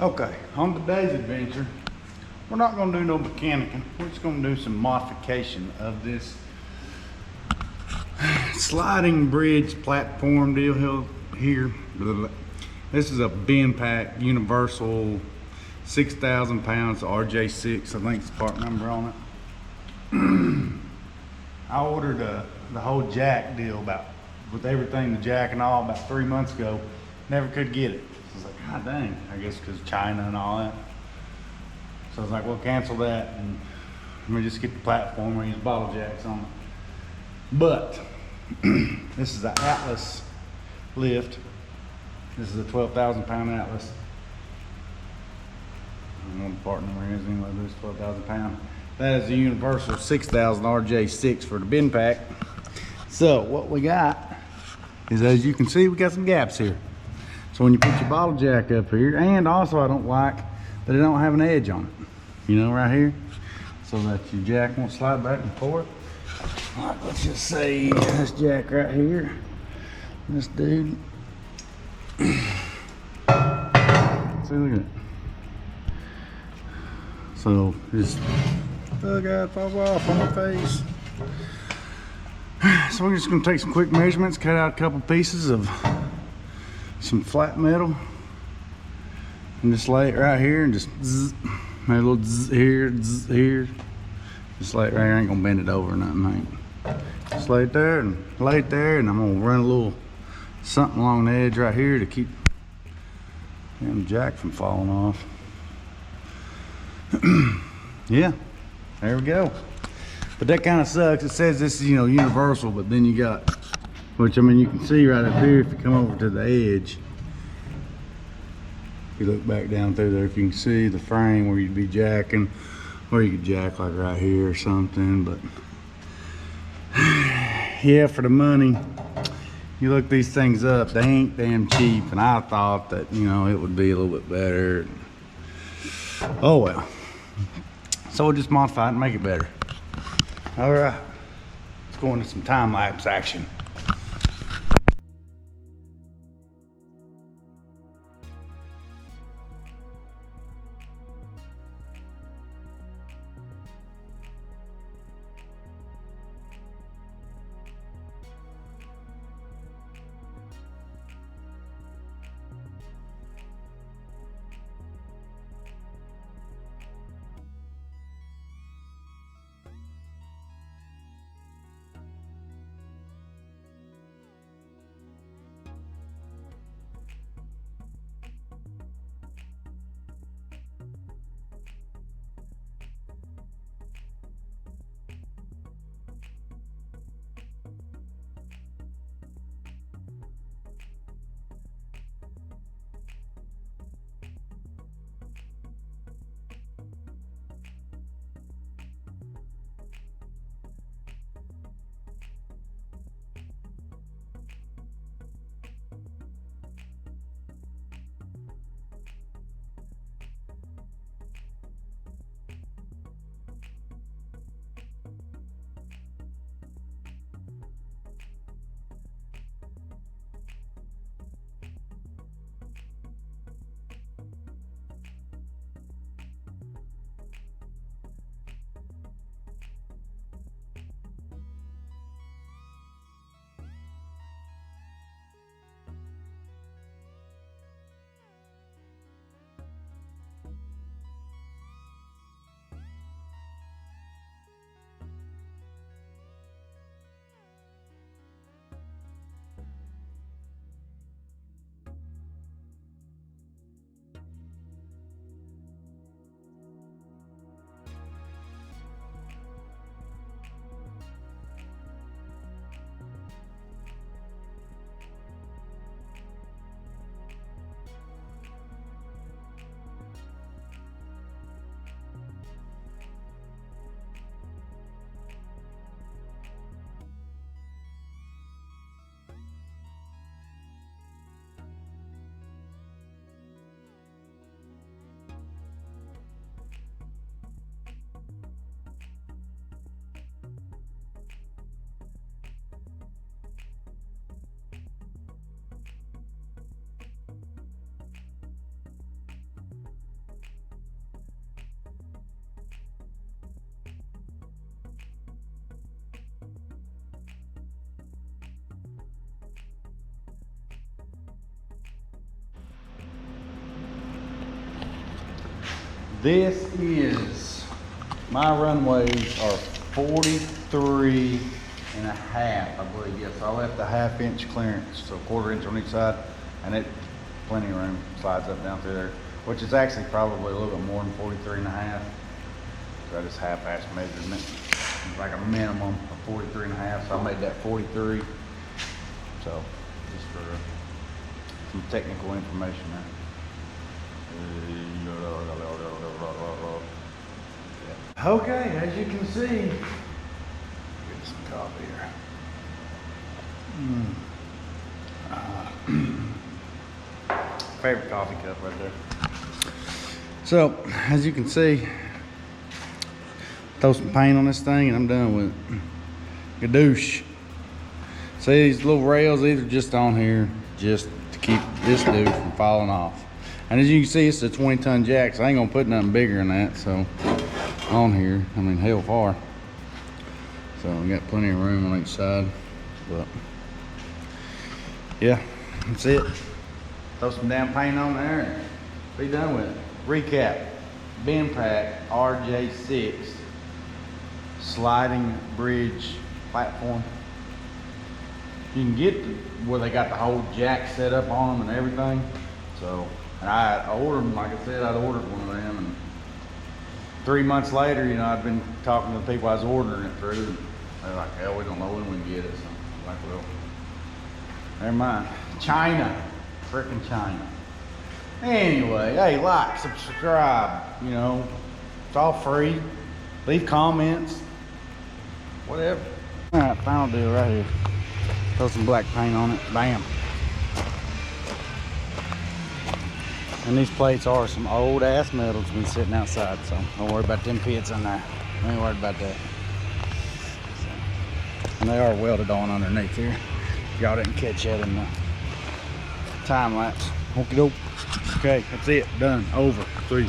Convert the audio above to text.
Okay, on today's adventure, we're not going to do no mechanicing. We're just going to do some modification of this sliding bridge platform deal here. This is a Bendpak Universal 6,000 pounds RJ6. I think it's the part number on it. I ordered the whole jack deal with everything, the jack and all, about 3 months ago. Never could get it. I was like, God dang, I guess because China and all that. So I was like, well, cancel that and let me just get the platform where use bottle jacks on it. But this is the Atlas lift. This is a 12,000 pound Atlas. I don't know what the part number is anyway, but it's 12,000 pound. That is the Universal 6,000 RJ6 for the Bendpak. So what we got is, as you can see, we got some gaps here. So when you put your bottle jack up here, and also I don't like that it don't have an edge on it, you know, right here, so that your jack won't slide back and forth. Like, let's just say this jack right here, this dude. See, look at it. So just, oh God, fall off on my face. So we're just gonna take some quick measurements, cut out a couple pieces of some flat metal, and just lay it right here, and just zzz, make a little zzz here, zzz here. Just lay it right here. I ain't gonna bend it over or nothing. Just lay it there, and lay it there, and I'm gonna run a little something along the edge right here to keep the jack from falling off. Yeah, there we go. But that kind of sucks. It says this is, you know, universal, but then you got, which I mean, you can see right up here if you come over to the edge. If you look back down through there, if you can see the frame where you'd be jacking, or you could jack like right here or something. But yeah, for the money, you look these things up, they ain't damn cheap, and I thought that, you know, it would be a little bit better. Oh well. So we'll just modify it and make it better. All right, let's go into some time-lapse action. This is, my runways are 43 and a half, I believe. Yes, I left a 1/2 inch clearance, so 1/4 inch on each side, and it plenty of room, slides up down through there, which is actually probably a little bit more than 43 and a half. So I just half-ass measurement. It's like a minimum of 43 and a half, so I made that 43. So just for some technical information there. Okay, as you can see, get some coffee here. Favorite coffee cup right there. So, as you can see, throw some paint on this thing and I'm done with it. Gadoosh. See these little rails, these are just on here just to keep this dude from falling off. And as you can see, it's a 20-ton jack, so I ain't gonna put nothing bigger than that. So on here, I mean, hell far. So we got plenty of room on each side. But yeah, that's it. Throw some damn paint on there and be done with it. Recap: Bendpak RJ6 sliding bridge platform. You can get where they got the whole jack set up on them and everything. So, and I ordered them, like I said, I'd ordered one of them, and 3 months later, you know, I'd been talking to the people I was ordering it through, and they're like, hell, we don't know when we can get it. So I'm like, well, never mind. China, frickin' China. Anyway, hey, like, subscribe, you know, it's all free. Leave comments, whatever. All right, final deal right here. Throw some black paint on it, bam. And these plates are some old ass metal that's been sitting outside, so don't worry about them pits in there. I ain't worried about that. So, and they are welded on underneath here. Y'all didn't catch that in the time lapse. Okie doke. Okay, that's it. Done. Over. 3.